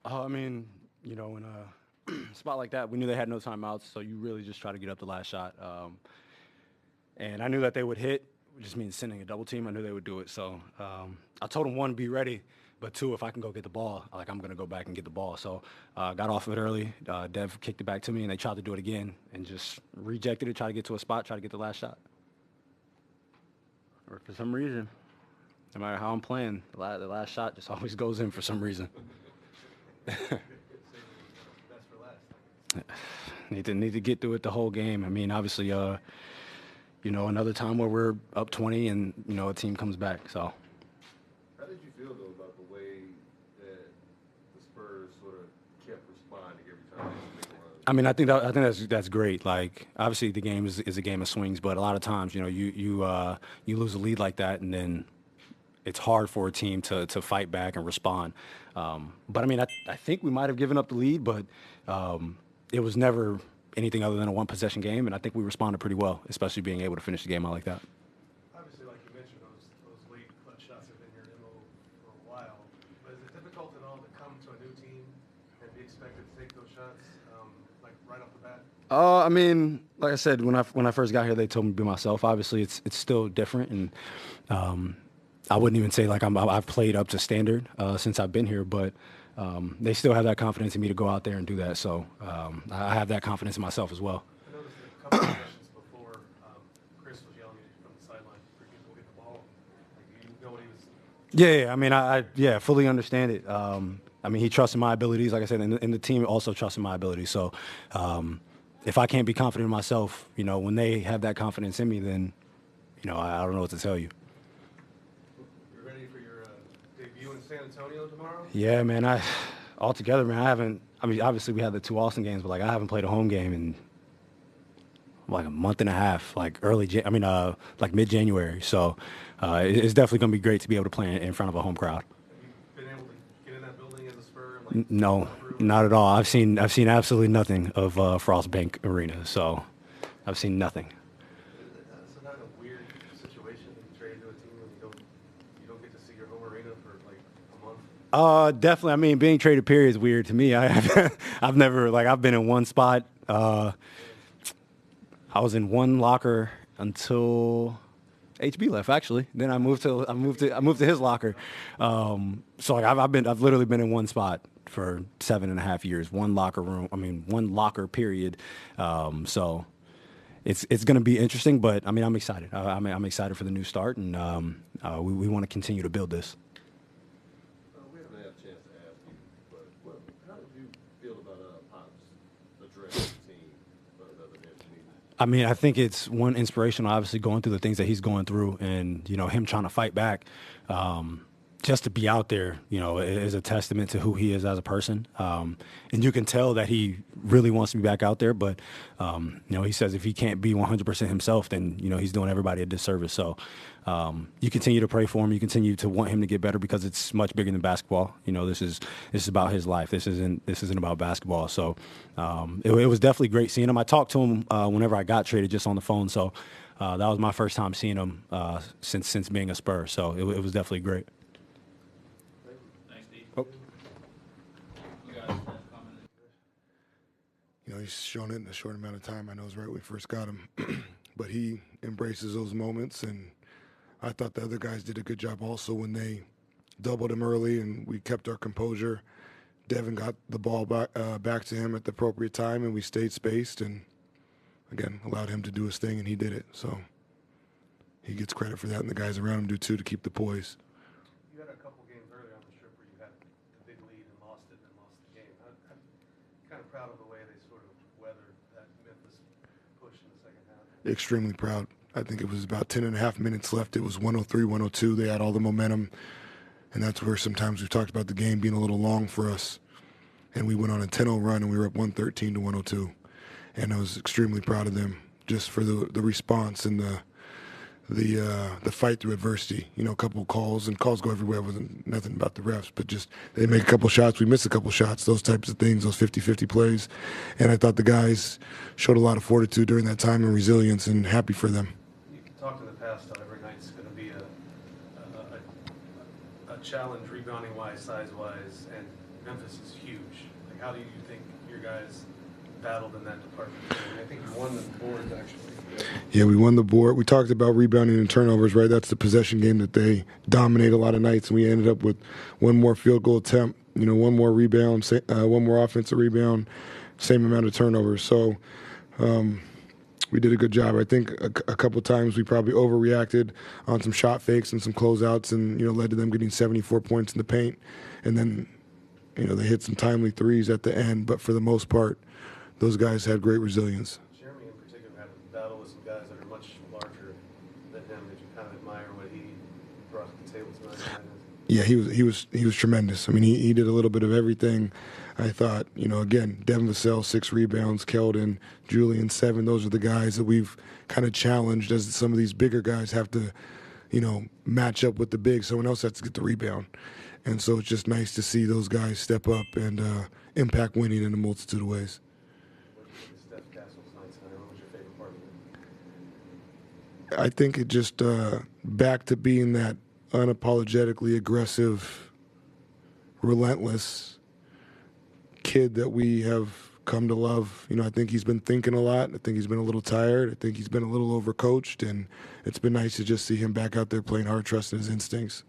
I mean, in a spot like that, we knew they had no timeouts, so you really just try to get up the last shot. And I knew that they would hit, which just means sending a double team. I knew they would do it. So I told them, one, be ready, but two, if I can go get the ball, I'm going to go back and get the ball. So got off of it early. Dev kicked it back to me, and they tried to do it again and just rejected it, tried to get to a spot, tried to get the last shot. Or for some reason, no matter how I'm playing, the last shot just always goes in for some reason. Need to get through it the whole game. I mean, obviously, another time where we're up 20 and, a team comes back. So. How did you feel, though, about the way that the Spurs sort of kept responding every time they make a run? I mean, I think that's great. Like, obviously, the game is a game of swings, but a lot of times, you lose a lead like that, and then it's hard for a team to fight back and respond. But I mean, I think we might have given up the lead, but it was never anything other than a one-possession game, and I think we responded pretty well, especially being able to finish the game out like that. Obviously, like you mentioned, those late clutch shots have been your MO for a while. But is it difficult at all to come to a new team and be expected to take those shots, like right off the bat? I mean, like I said, when I first got here, they told me to be myself. Obviously, it's still different, and I wouldn't even say like I've played up to standard since I've been here, but they still have that confidence in me to go out there and do that. So I have that confidence in myself as well. I noticed a couple of sessions before, Chris was yelling at you from the sideline for you to go get the ball. Like, you know what he was. Yeah, I mean, I fully understand it. I mean, he trusted my abilities, like I said, and the team also trusted my abilities. So if I can't be confident in myself, when they have that confidence in me, then, I don't know what to tell you. You're ready for your debut in San Antonio tomorrow? Yeah, man. I haven't. I mean, obviously we had the two Austin games, but like I haven't played a home game in like a month and a half, like like mid-January. So it's definitely going to be great to be able to play in front of a home crowd. Have you been able to get in that building as a Spur? Like, No, not at all. I've seen absolutely nothing of Frost Bank Arena. So I've seen nothing. It's not a weird situation to be traded to a team when you don't get to see your home arena for like a month. Definitely. I mean, being traded period is weird to me. I've never I've been in one spot. I was in one locker until HB left, actually. Then I moved to his locker. So like I've literally been in one spot for 7.5 years. One locker room. I mean, one locker period. So it's going to be interesting, but I mean, I'm excited. I'm excited for the new start, and we want to continue to build this. We haven't had a chance to ask you, but how did you feel about Pop's address the team other than meeting? I mean, I think it's one inspirational, obviously going through the things that he's going through, and him trying to fight back. Just to be out there, is a testament to who he is as a person. And you can tell that he really wants to be back out there. But, he says if he can't be 100% himself, then, he's doing everybody a disservice. So you continue to pray for him. You continue to want him to get better because it's much bigger than basketball. This is about his life. This isn't about basketball. So it was definitely great seeing him. I talked to him whenever I got traded just on the phone. So that was my first time seeing him since being a Spur. So it was definitely great. Oh. He's shown it in a short amount of time. I know it's right when we first got him, but he embraces those moments, and I thought the other guys did a good job also when they doubled him early and we kept our composure. Devin got the ball back to him at the appropriate time, and we stayed spaced and, again, allowed him to do his thing, and he did it. So he gets credit for that, and the guys around him do too, to keep the poise. You had a couple games earlier on the trip where you had the big lead and lost it and then lost the game. I'm kind of proud of the way they sort of weathered that Memphis push in the second half. Extremely proud. I think it was about 10.5 minutes left. It was 103, 102. They had all the momentum, and that's where sometimes we've talked about the game being a little long for us. And we went on a 10-0 run, and we were up 113 to 102. And I was extremely proud of them just for the response and the fight through adversity. A couple of calls, and calls go everywhere. It wasn't nothing about the refs, but just they make a couple shots, we miss a couple shots, those types of things, those 50-50 plays. And I thought the guys showed a lot of fortitude during that time and resilience, and happy for them. You've talked in the past how every night's going to be a challenge rebounding-wise, size-wise, and Memphis is huge. Like, how do you think your guys battled in that department? I think you won the boards, actually. Yeah, we won the board. We talked about rebounding and turnovers, right? That's the possession game that they dominate a lot of nights, and we ended up with one more field goal attempt, one more rebound, one more offensive rebound, same amount of turnovers. So we did a good job. I think a couple times we probably overreacted on some shot fakes and some closeouts, and led to them getting 74 points in the paint, and then they hit some timely threes at the end. But for the most part, those guys had great resilience. Jeremy, in particular, had a battle with some guys that are much larger than him. Did you kind of admire what he brought to the table tonight? Yeah, he was tremendous. I mean, he did a little bit of everything. I thought, again, Devin Vassell, 6 rebounds, Keldon, Julian, 7. Those are the guys that we've kind of challenged as some of these bigger guys have to, match up with the big. Someone else has to get the rebound. And so it's just nice to see those guys step up and impact winning in a multitude of ways. What did you think of Steph Castle's night tonight? What was your favorite part of it? I think it just back to being that unapologetically aggressive, relentless kid that we have come to love. I think he's been thinking a lot. I think he's been a little tired. I think he's been a little overcoached, and it's been nice to just see him back out there playing hard, trusting his instincts.